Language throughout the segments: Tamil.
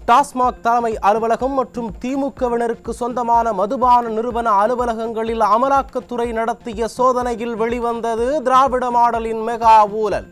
டாஸ்மாக் தலைமை அலுவலகம் மற்றும் திமுகவினருக்கு சொந்தமான மதுபான நிறுவன அலுவலகங்களில் அமலாக்கத்துறை நடத்திய சோதனையில் வெளிவந்தது திராவிட மாடலின் மெகா ஊழல்.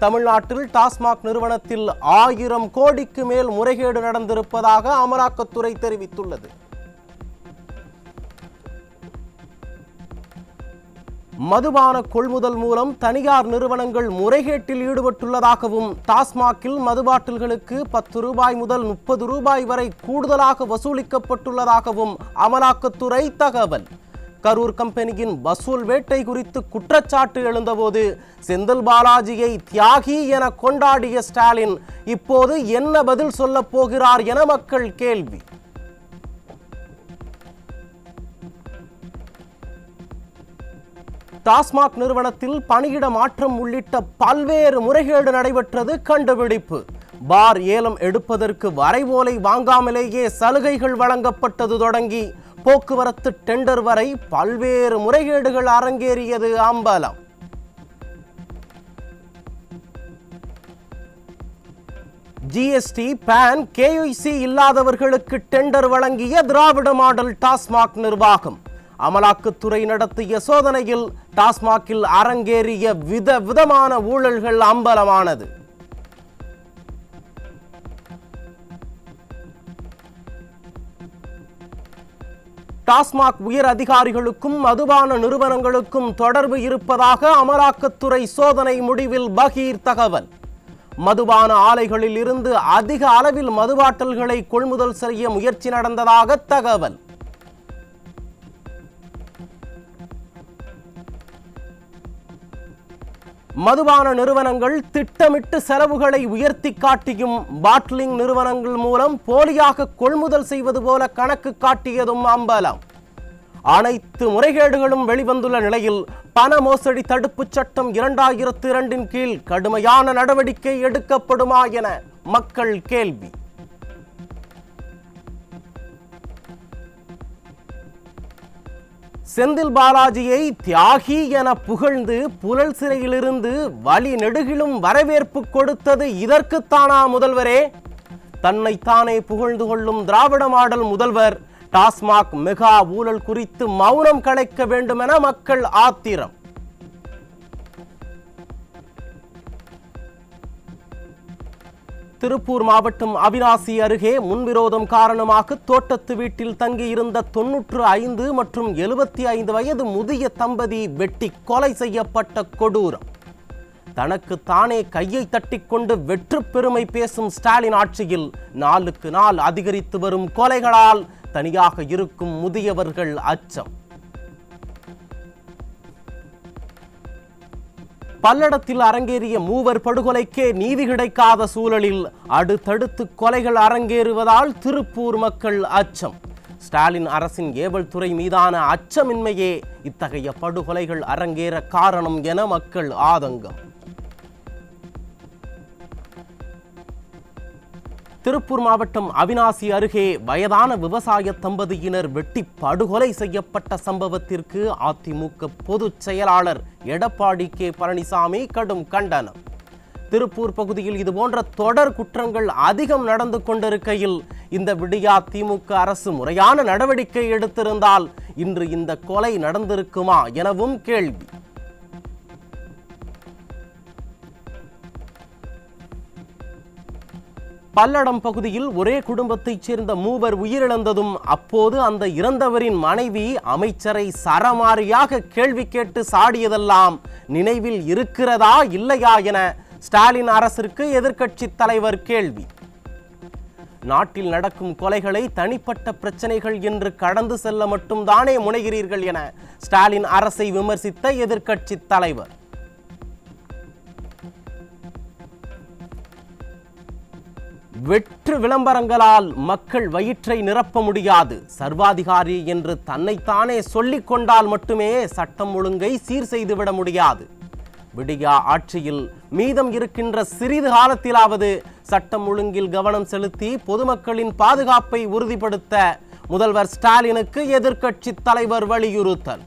தமிழ்நாட்டில் டாஸ்மாக் நிறுவனத்தில் 1000 கோடிக்கு மேல் முறைகேடு நடந்திருப்பதாக அமலாக்கத்துறை தெரிவித்துள்ளது. மதுபான கொள்முதல் மூலம் தனியார் நிறுவனங்கள் முறைகேட்டில் ஈடுபட்டுள்ளதாகவும் டாஸ்மாகில் மது பாட்டில்களுக்கு 10 ரூபாய் முதல் 30 ரூபாய் வரை கூடுதலாக வசூலிக்கப்பட்டுள்ளதாகவும் அமலாக்கத்துறை தகவல். கரூர் கம்பெனியின் வசூல் வேட்டை குறித்து குற்றச்சாட்டு எழுந்தபோது செந்தில் பாலாஜியை தியாகி என கொண்டாடிய ஸ்டாலின் இப்போது என்ன பதில் சொல்லப் போகிறார் என மக்கள் கேள்வி. டாஸ்மாக் நிறுவனத்தில் பணியிட மாற்றம் உள்ளிட்ட பல்வேறு முறைகேடு நடைபெற்றது கண்டுபிடிப்பு. பார் ஏலம் எடுப்பதற்கு வரைவோலை வாங்காமலேயே சலுகைகள் வழங்கப்பட்டது தொடங்கி போக்குவரத்து டெண்டர் வரை பல்வேறு முறைகேடுகள் அரங்கேறியது அம்பலம். ஜிஎஸ்டி, பான், KYC இல்லாதவர்களுக்கு டெண்டர் வழங்கிய திராவிட மாடல் டாஸ்மாக் நிர்வாகம். அமலாக்கத்துறை நடத்திய சோதனையில் டாஸ்மாகில் அரங்கேறிய விதவிதமான ஊழல்கள் அம்பலமானது. டாஸ்மாக் உயர் அதிகாரிகளுக்கும் மதுபான நிறுவனங்களுக்கும் தொடர்பு இருப்பதாக அமலாக்கத்துறை சோதனை முடிவில் பகீர் தகவல். மதுபான ஆலைகளில் இருந்து அதிக அளவில் மதுபாட்டல்களை கொள்முதல் செய்ய முயற்சி நடந்ததாக தகவல். மதுபான நிறுவனங்கள் திட்டமிட்டு செலவுகளை உயர்த்தி காட்டியும் பாட்டிலிங் நிறுவனங்கள் மூலம் போலியாக கொள்முதல் செய்வது போல கணக்கு காட்டியதும் அம்பலம். அனைத்து முறைகேடுகளும் வெளிவந்துள்ள நிலையில் பண மோசடி தடுப்புச் சட்டம் 2002 கீழ் கடுமையான நடவடிக்கை எடுக்கப்படுமா என மக்கள் கேள்வி. செந்தில் பாலாஜியை தியாகி என புகழ்ந்து புழல் சிறையிலிருந்து வழி நெடுகிலும் வரவேற்பு கொடுத்தது இதற்குத்தானா முதல்வரே? தன்னைத்தானே புகழ்ந்து கொள்ளும் திராவிட மாடல் முதல்வர் டாஸ்மாக் மெகா ஊழல் குறித்து மௌனம் கலைக்க வேண்டும் என மக்கள் ஆத்திரம். திருப்பூர் மாவட்டம் அவிநாசி அருகே முன்விரோதம் காரணமாக தோட்டத்து வீட்டில் தங்கியிருந்த 95 மற்றும் 75 வயது முதிய தம்பதி வெட்டி கொலை செய்யப்பட்ட கொடூரம். தனக்கு தானே கையை தட்டிக்கொண்டு வெற்று பெருமை பேசும் ஸ்டாலின் ஆட்சியில் நாளுக்கு நாள் அதிகரித்து வரும் கொலைகளால் தனியாக இருக்கும் முதியவர்கள் அச்சம். பல்லடத்தில் அரங்கேறிய மூவர் படுகொலைக்கே நீதி கிடைக்காத சூழலில் அடுத்தடுத்து கொலைகள் அரங்கேறுவதால் திருப்பூர் மக்கள் அச்சம். ஸ்டாலின் அரசின் ஏவல் துறை மீதான அச்சமின்மையே இத்தகைய படுகொலைகள் அரங்கேற காரணம் என மக்கள் ஆதங்கம். திருப்பூர் மாவட்டம் அவிநாசி அருகே வயதான விவசாய தம்பதியினர் வெட்டி படுகொலை செய்யப்பட்ட சம்பவத்திற்கு அதிமுக பொதுச் செயலாளர் எடப்பாடி கே பழனிசாமி கடும் கண்டனம். திருப்பூர் பகுதியில் இதுபோன்ற தொடர் குற்றங்கள் அதிகம் நடந்து கொண்டிருக்கையில் இந்த விடியா திமுக அரசு முறையான நடவடிக்கை எடுத்திருந்தால் இன்று இந்த கொலை நடந்திருக்குமா எனவும் கேள்வி. பல்லடம் பகுதியில் ஒரே குடும்பத்தைச் சேர்ந்த மூவர் உயிரிழந்ததும் அப்போது அந்த இறந்தவரின் மனைவி அமைச்சரை சரமாரியாக கேள்வி கேட்டு சாடியதெல்லாம் நினைவில் இருக்கிறதா இல்லையா என ஸ்டாலின் அரசிற்கு எதிர்க்கட்சி தலைவர் கேள்வி. நாட்டில் நடக்கும் கொலைகளை தனிப்பட்ட பிரச்சனைகள் என்று கடந்து செல்ல மட்டும்தானே முனைகிறீர்கள் என ஸ்டாலின் அரசை விமர்சித்த எதிர்க்கட்சி தலைவர். வெற்று விளம்பரங்களால் மக்கள் வயிற்றை நிரப்ப முடியாது. சர்வாதிகாரி என்று தன்னைத்தானே சொல்லிக் கொண்டால் மட்டுமே சட்டம் ஒழுங்கை சீர் செய்துவிட முடியாது. விடியா ஆட்சியில் மீதம் இருக்கின்ற சிறிது காலத்திலாவது சட்டம் ஒழுங்கில் கவனம் செலுத்தி பொதுமக்களின் பாதுகாப்பை உறுதிப்படுத்த முதல்வர் ஸ்டாலினுக்கு எதிர்க்கட்சி தலைவர் வலியுறுத்தல்.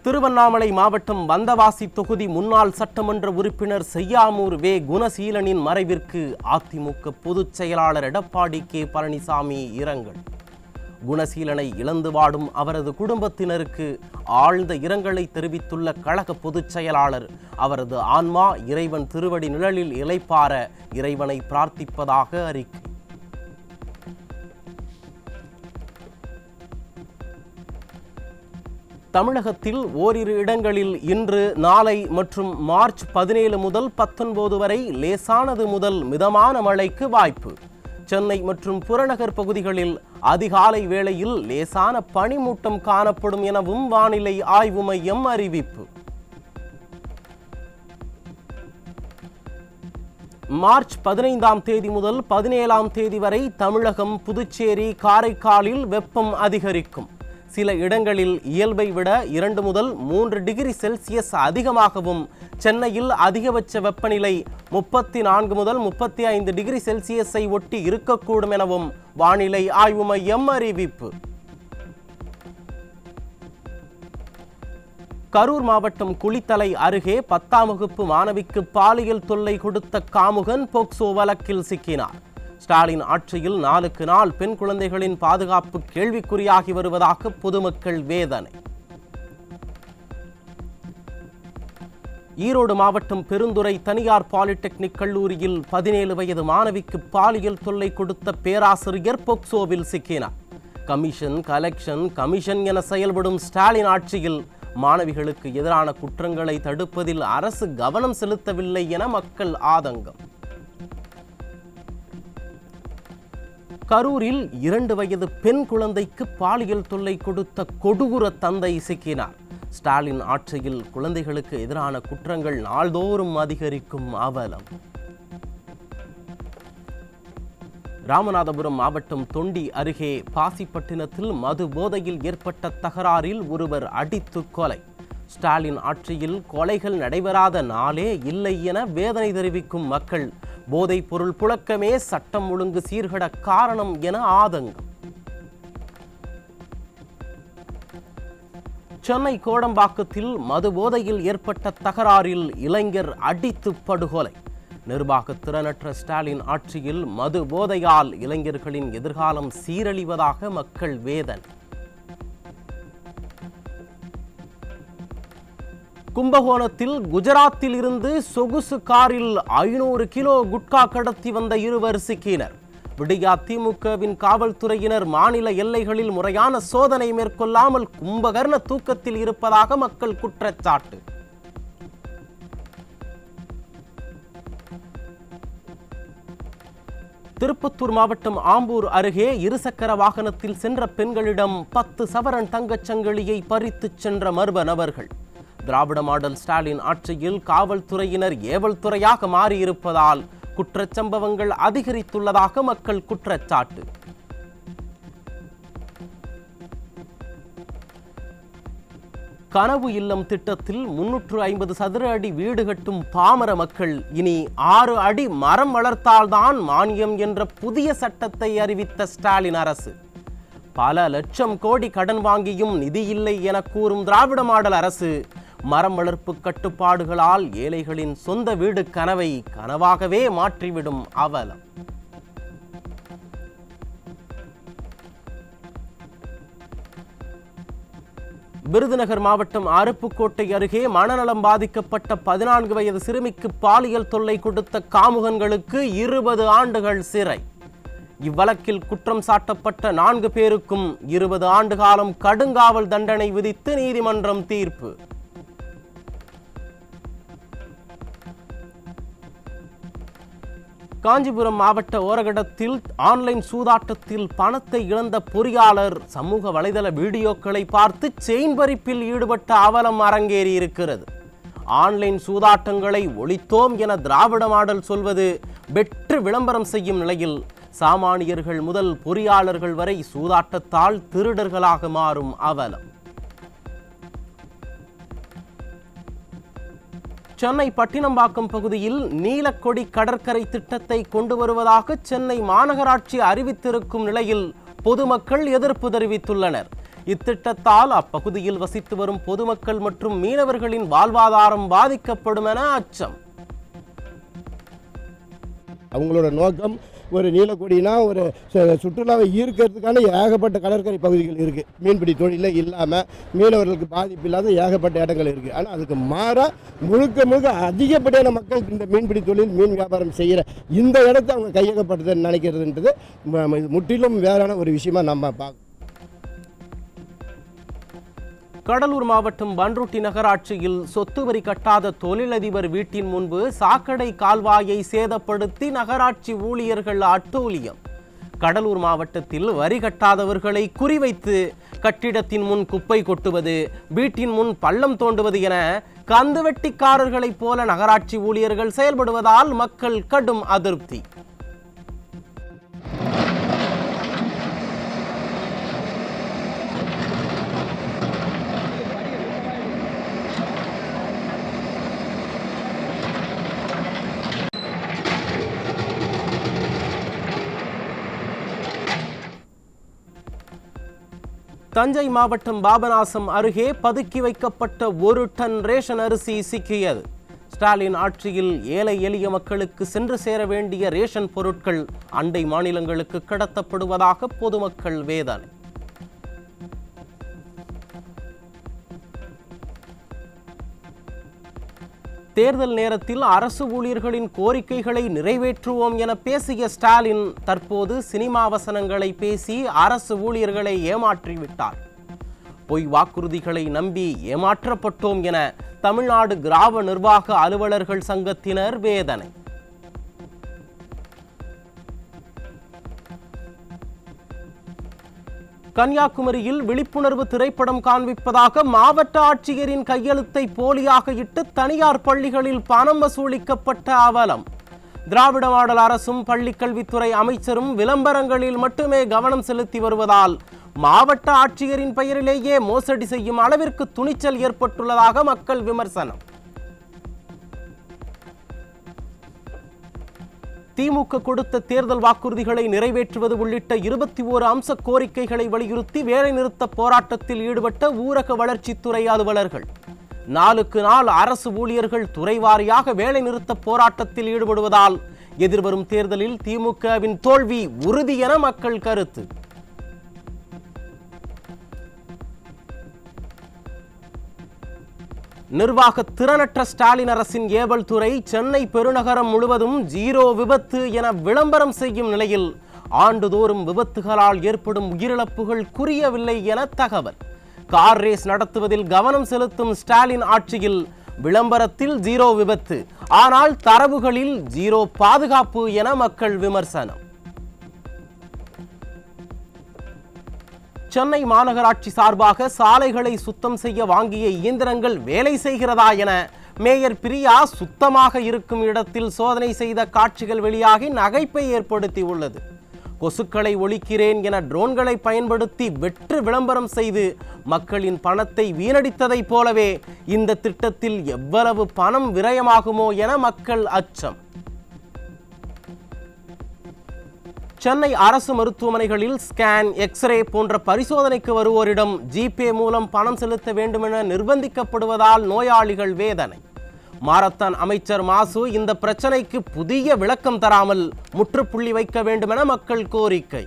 திருவண்ணாமலை மாவட்டம் வந்தவாசி தொகுதி முன்னாள் சட்டமன்ற உறுப்பினர் செய்யாமூர் வே குணசீலனின் மறைவிற்கு அதிமுக பொதுச் செயலாளர் எடப்பாடி கே பழனிசாமி இரங்கல். குணசீலனை இழந்து வாடும் அவரது குடும்பத்தினருக்கு ஆழ்ந்த இரங்கலை தெரிவித்துள்ள கழக பொதுச் செயலாளர், அவரது ஆன்மா இறைவன் திருவடி நிழலில் இளைப்பாற இறைவனை பிரார்த்திப்பதாக அறிக்கை. தமிழகத்தில் ஓரிரு இடங்களில் இன்று, நாளை மற்றும் மார்ச் 17 முதல் 19 வரை லேசானது முதல் மிதமான மழைக்கு வாய்ப்பு. சென்னை மற்றும் புறநகர் பகுதிகளில் அதிகாலை வேளையில் லேசான பனிமூட்டம் காணப்படும் எனவும் வானிலை ஆய்வு மையம் அறிவிப்பு. மார்ச் 15ஆம் தேதி முதல் 17ஆம் தேதி வரை தமிழகம், புதுச்சேரி, காரைக்காலில் வெப்பம் அதிகரிக்கும். சில இடங்களில் இயல்பை விட 2 முதல் 3 டிகிரி செல்சியஸ் அதிகமாகவும், சென்னையில் அதிகபட்ச வெப்பநிலை 34 முதல் 35 டிகிரி செல்சியஸை ஒட்டி இருக்கக்கூடும் எனவும் வானிலை ஆய்வு மையம் அறிவிப்பு. கரூர் மாவட்டம் குளித்தலை அருகே 10ஆம் வகுப்பு மாணவிக்கு பாலியல் தொல்லை கொடுத்த காமுகன் போக்சோ வழக்கில் சிக்கினார். ஸ்டாலின் ஆட்சியில் நாளுக்கு நாள் பெண் குழந்தைகளின் பாதுகாப்பு கேள்விக்குறியாகி வருவதாக பொதுமக்கள் வேதனை. ஈரோடு மாவட்டம் பெருந்துறை தனியார் பாலிடெக்னிக் கல்லூரியில் 17 வயது மாணவிக்கு பாலியல் தொல்லை கொடுத்த பேராசிரியர் போக்சோவில் சிக்கினார். கமிஷன், கலெக்ஷன், கமிஷன் என செயல்படும் ஸ்டாலின் ஆட்சியில் மாணவிகளுக்கு எதிரான குற்றங்களை தடுப்பதில் அரசு கவனம் செலுத்தவில்லை என மக்கள் ஆதங்கம். கரூரில் 2 வயது பெண் குழந்தைக்கு பாலியல் தொல்லை கொடுத்த கொடூர தந்தை சிக்கினார். ஸ்டாலின் ஆட்சியில் குழந்தைகளுக்கு எதிரான குற்றங்கள் நாள்தோறும் அதிகரிக்கும் அவலம். ராமநாதபுரம் மாவட்டம் தொண்டி அருகே பாசிப்பட்டினத்தில் மது போதையில் ஏற்பட்ட தகராறில் ஒருவர் அடித்து கொலை. ஸ்டாலின் ஆட்சியில் கொலைகள் நடைபெறாத நாளே இல்லை என வேதனை தெரிவிக்கும் மக்கள், போதைப் பொருள் புழக்கமே சட்டம் ஒழுங்கு சீர்கட காரணம் என ஆதங்கம். சென்னை கோடம்பாக்கத்தில் மது போதையில் ஏற்பட்ட தகராறில் இளைஞர் அடித்து படுகொலை. நிர்வாக திறனற்ற ஸ்டாலின் ஆட்சியில் மது போதையால் இளைஞர்களின் எதிர்காலம் சீரழிவதாக மக்கள் வேதனை. கும்பகோணத்தில் குஜராத்தில் இருந்து சொகுசு காரில் 500 கிலோ குட்கா கடத்தி வந்த 2 சிக்கினர். விடியா திமுகவின் காவல்துறையினர் மாநில எல்லைகளில் முறையான சோதனை மேற்கொள்ளாமல் கும்பகர்ண தூக்கத்தில் இருப்பதாக மக்கள் குற்றச்சாட்டு. திருப்பத்தூர் மாவட்டம் ஆம்பூர் அருகே இருசக்கர வாகனத்தில் சென்ற பெண்களிடம் 10 சவரன் தங்கச்சங்கிலியை பறித்துச் சென்ற மர்ம நபர்கள். திராவிட மாடல் ஸ்டாலின் ஆட்சியில் காவல்துறையினர் ஏவல் துறையாக மாறியிருப்பதால் குற்றச்சம்பவங்கள் அதிகரித்துள்ளதாக மக்கள் குற்றச்சாட்டு. கனவு இல்லம் திட்டத்தில் 350 சதுர அடி வீடு கட்டும் பாமர மக்கள் இனி 6 அடி மரம் வளர்த்தால்தான் மானியம் என்ற புதிய சட்டத்தை அறிவித்த ஸ்டாலின் அரசு. பல லட்சம் கோடி கடன் வாங்கியும் நிதி இல்லை என கூறும் திராவிட மாடல் அரசு மரம் வளர்ப்பு கட்டுப்பாடுகளால் ஏழைகளின் சொந்த வீடு கனவை கனவாகவே மாற்றிவிடும் அவலம். விருதுநகர் மாவட்டம் அருப்புக்கோட்டை அருகே மனநலம் பாதிக்கப்பட்ட 14 வயது சிறுமிக்கு பாலியல் தொல்லை கொடுத்த காமுகன்களுக்கு 20 ஆண்டுகள் சிறை. இவ்வழக்கில் குற்றம் சாட்டப்பட்ட 4 பேருக்கும் 20 ஆண்டு காலம் கடுங்காவல் தண்டனை விதித்து நீதிமன்றம் தீர்ப்பு. காஞ்சிபுரம் மாவட்ட ஓரகடத்தில் ஆன்லைன் சூதாட்டத்தில் பணத்தை இழந்த பொறியாளர் சமூக வலைதள வீடியோக்களை பார்த்து செயின் பறிப்பில் ஈடுபட்ட அவலம் அரங்கேறி இருக்கிறது. ஆன்லைன் சூதாட்டங்களை ஒழித்தோம் என திராவிட மாடல் சொல்வது வெற்று விளம்பரம் செய்யும் நிலையில் சாமானியர்கள் முதல் பொறியாளர்கள் வரை சூதாட்டத்தால் திருடர்களாக மாறும் அவலம். சென்னை பட்டினம்பாக்கம் பகுதியில் நீலக்கொடி கடற்கரை திட்டத்தை கொண்டு வருவதாக சென்னை மாநகராட்சி அறிவித்திருக்கும் நிலையில் பொதுமக்கள் எதிர்ப்பு தெரிவித்துள்ளனர். இத்திட்டத்தால் அப்பகுதியில் வசித்து வரும் பொதுமக்கள் மற்றும் மீனவர்களின் வாழ்வாதாரம் பாதிக்கப்படும் என அச்சம். அவங்களோட நோக்கம் ஒரு நீலக்குடினா ஒரு சுற்றுலாவை ஈர்க்கிறதுக்கான ஏகப்பட்ட கடற்கரை பகுதிகள் இருக்குது. மீன்பிடி தொழிலே இல்லாமல் மீனவர்களுக்கு பாதிப்பு இல்லாத ஏகப்பட்ட இடங்கள் இருக்குது. ஆனால் அதுக்கு மாறாக முழுக்க அதிகப்படியான மக்கள் இந்த மீன்பிடி தொழில் மீன் வியாபாரம் செய்கிற இந்த இடத்த அவங்க கையகப்படுத்துன்னு நினைக்கிறதுன்றது முற்றிலும் வேறான ஒரு விஷயமா நம்ம பார்க்கணும். கடலூர் மாவட்டம் பன்ருட்டி நகராட்சியில் சொத்து வரி கட்டாத தொழிலதிபர் வீட்டின் முன்பு சாக்கடை கால்வாயை சேதப்படுத்தி நகராட்சி ஊழியர்கள் அட்டூழியம். கடலூர் மாவட்டத்தில் வரி கட்டாதவர்களை குறிவைத்து கட்டிடத்தின் முன் குப்பை கொட்டுவது, வீட்டின் முன் பள்ளம் தோண்டுவது என கந்துவெட்டிக்காரர்களைப் போல நகராட்சி ஊழியர்கள் செயல்படுவதால் மக்கள் கடும் அதிருப்தி. தஞ்சை மாவட்டம் பாபநாசம் அருகே பதுக்கி வைக்கப்பட்ட 1 டன் ரேஷன் அரிசி சிக்கியது. ஸ்டாலின் ஆட்சியில் ஏழை எளிய மக்களுக்கு சென்று சேர வேண்டிய ரேஷன் பொருட்கள் அண்டை மாநிலங்களுக்கு கடத்தப்படுவதாக பொதுமக்கள் வேதனை. தேர்தல் நேரத்தில் அரசு ஊழியர்களின் கோரிக்கைகளை நிறைவேற்றுவோம் என பேசிய ஸ்டாலின் தற்போது சினிமா வசனங்களை பேசி அரசு ஊழியர்களை ஏமாற்றிவிட்டார். பொய் வாக்குறுதிகளை நம்பி ஏமாற்றப்பட்டோம் என தமிழ்நாடு கிராம நிர்வாக அலுவலர்கள் சங்கத்தினர் வேதனை. கன்னியாகுமரியில் விழிப்புணர்வு திரைப்படம் காண்பிப்பதாக மாவட்ட ஆட்சியரின் கையெழுத்தை போலியாக இட்டு தனியார் பள்ளிகளில் பணம் வசூலிக்கப்பட்ட அவலம். திராவிட மாடல் அரசும் பள்ளிக்கல்வித்துறை அமைச்சரும் விளம்பரங்களில் மட்டுமே கவனம் செலுத்தி வருவதால் மாவட்ட ஆட்சியரின் பெயரிலேயே மோசடி செய்யும் அளவிற்கு துணிச்சல் ஏற்பட்டுள்ளதாக மக்கள் விமர்சனம். திமுக கொடுத்த தேர்தல் வாக்குறுதிகளை நிறைவேற்றுவது உள்ளிட்ட 21 அம்ச கோரிக்கைகளை வலியுறுத்தி வேலைநிறுத்த போராட்டத்தில் ஈடுபட்ட ஊரக வளர்ச்சித்துறை அலுவலர்கள். நாளுக்கு நாள் அரசு ஊழியர்கள் துறைவாரியாக வேலைநிறுத்த போராட்டத்தில் ஈடுபடுவதால் எதிர்வரும் தேர்தலில் திமுகவின் தோல்வி உறுதி என மக்கள் கருத்து. நிர்வாக திறனற்ற ஸ்டாலின் அரசின் ஏவல் துறை சென்னை பெருநகரம் முழுவதும் 0 விபத்து என விளம்பரம் செய்யும் நிலையில் ஆண்டுதோறும் விபத்துகளால் ஏற்படும் உயிரிழப்புகள் குறையவில்லை என தகவல். கார் ரேஸ் நடத்துவதில் கவனம் செலுத்தும் ஸ்டாலின் ஆட்சியில் விளம்பரத்தில் 0 விபத்து, ஆனால் தரவுகளில் 0 பாதுகாப்பு என மக்கள் விமர்சனம். சென்னை மாநகராட்சி சார்பாக சாலைகளை சுத்தம் செய்ய வாங்கிய இயந்திரங்கள் வேலை செய்கிறதா என மேயர் பிரியா சுத்தமாக இருக்கும் இடத்தில் சோதனை செய்த காட்சிகள் வெளியாகி நகைப்பை ஏற்படுத்தி உள்ளது. கொசுக்களை ஒழிக்கிறேன் என ட்ரோன்களை பயன்படுத்தி வெற்று விளம்பரம் செய்து மக்களின் பணத்தை வீணடித்ததைப் போலவே இந்த திட்டத்தில் எவ்வளவு பணம் விரயமாகுமோ என மக்கள் அச்சம். சென்னை அரசு மருத்துவமனைகளில் ஸ்கேன், எக்ஸ்ரே போன்ற பரிசோதனைக்கு வருவோரிடம் ஜிபே மூலம் பணம் செலுத்த வேண்டுமென நிர்பந்திக்கப்படுவதால் நோயாளிகள் வேதனை. மாரத்தான் அமைச்சர் மாசு இந்த பிரச்சனைக்கு புதிய விளக்கம் தராமல் முற்றுப்புள்ளி வைக்க வேண்டுமென மக்கள் கோரிக்கை.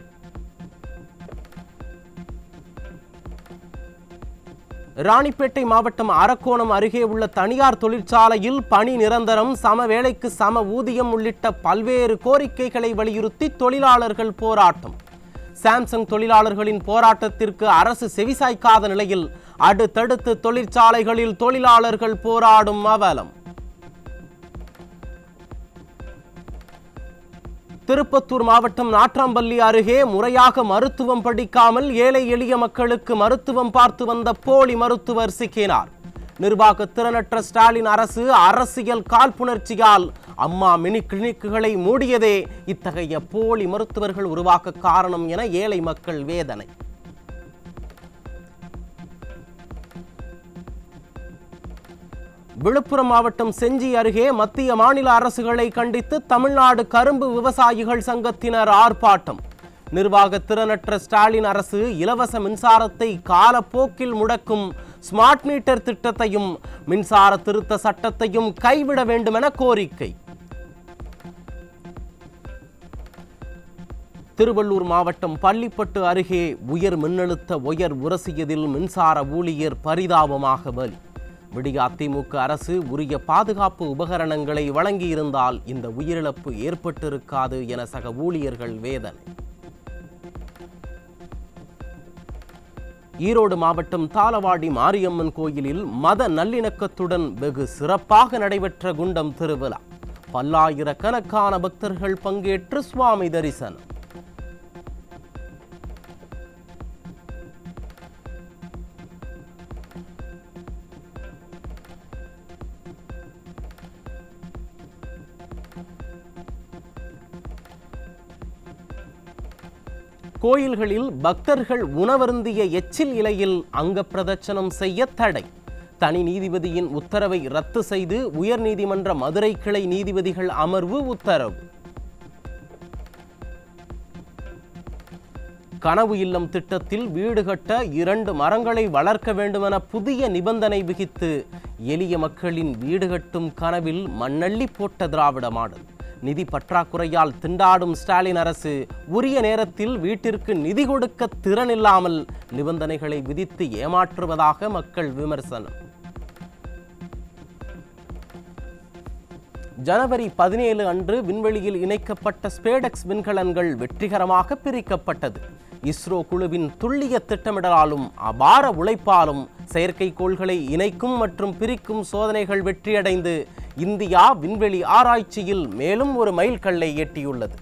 ராணிப்பேட்டை மாவட்டம் அரக்கோணம் அருகே உள்ள தனியார் தொழிற்சாலையில் பணி நிரந்தரம், சம வேலைக்கு சம ஊதியம் உள்ளிட்ட பல்வேறு கோரிக்கைகளை வலியுறுத்தி தொழிலாளர்கள் போராட்டம். சாம்சங் தொழிலாளர்களின் போராட்டத்திற்கு அரசு செவிசாய்க்காத நிலையில் அடுத்தடுத்து தொழிற்சாலைகளில் தொழிலாளர்கள் போராடும் அவலம். திருப்பத்தூர் மாவட்டம் நாட்றாம்பள்ளி அருகே முறையாக மருத்துவம் படிக்காமல் ஏழை எளிய மக்களுக்கு மருத்துவம் பார்த்து வந்த போலி மருத்துவர் சிக்கினார். நிர்வாக திறனற்ற ஸ்டாலின் அரசு அரசியல் காழ்ப்புணர்ச்சியால் அம்மா மினி கிளினிக்குகளை மூடியதே இத்தகைய போலி மருத்துவர்கள் உருவாக்க காரணம் என ஏழை மக்கள் வேதனை. விழுப்புரம் மாவட்டம் செஞ்சி அருகே மத்திய மாநில அரசுகளை கண்டித்து தமிழ்நாடு கரும்பு விவசாயிகள் சங்கத்தினர் ஆர்ப்பாட்டம். நிர்வாக திறனற்ற ஸ்டாலின் அரசு இலவச மின்சாரத்தை காலப்போக்கில் முடக்கும் ஸ்மார்ட் மீட்டர் திட்டத்தையும் மின்சார திருத்த சட்டத்தையும் கைவிட வேண்டும் என கோரிக்கை. திருவள்ளூர் மாவட்டம் பள்ளிப்பட்டு அருகே உயர் மின்னழுத்த ஒயர் உரசியதில் மின்சார ஊழியர் பரிதாபமாக பலி. விடிய அதிமுக அரசு உரிய பாதுகாப்பு உபகரணங்களை வழங்கியிருந்தால் இந்த உயிரிழப்பு ஏற்பட்டிருக்காது என சக ஊழியர்கள் வேதனை. ஈரோடு மாவட்டம் தாளவாடி மாரியம்மன் கோயிலில் மத நல்லிணக்கத்துடன் வெகு சிறப்பாக நடைபெற்ற குண்டம் திருவிழா. பல்லாயிரக்கணக்கான பக்தர்கள் பங்கேற்று சுவாமி தரிசனம். கோயில்களில் பக்தர்கள் உணவருந்திய எச்சில் இலையில் அங்க பிரதட்சணம் செய்ய தடை. தனி நீதிபதியின் உத்தரவை ரத்து செய்து உயர்நீதிமன்ற மதுரை கிளை நீதிபதிகள் அமர்வு உத்தரவு. கனவு இல்லம் திட்டத்தில் வீடு கட்ட 2 மரங்களை வளர்க்க வேண்டுமென புதிய நிபந்தனை விதித்து எளிய மக்களின் வீடு கட்டும் கனவில் மண்ணள்ளி போட்ட திராவிட மாடல். நிதி பற்றாக்குறையால் திண்டாடும் ஸ்டாலின் அரசு உரிய நேரத்தில் வீட்டிற்கு நிதி கொடுக்க திறனில்லாமல் நிபந்தனைகளை விதித்து ஏமாற்றுவதாக மக்கள் விமர்சனம். ஜனவரி 17 அன்று விண்வெளியில் இணைக்கப்பட்ட ஸ்பேடெக்ஸ் விண்கலன்கள் வெற்றிகரமாக பிரிக்கப்பட்டது. இஸ்ரோ குழுவின் துல்லிய திட்டமிடலாலும் அபார உழைப்பாலும் செயற்கைக்கோள்களை இணைக்கும் மற்றும் பிரிக்கும் சோதனைகள் வெற்றியடைந்து இந்தியா விண்வெளி ஆராய்ச்சியில் மேலும் ஒரு மைல்கல்லை எட்டியுள்ளது.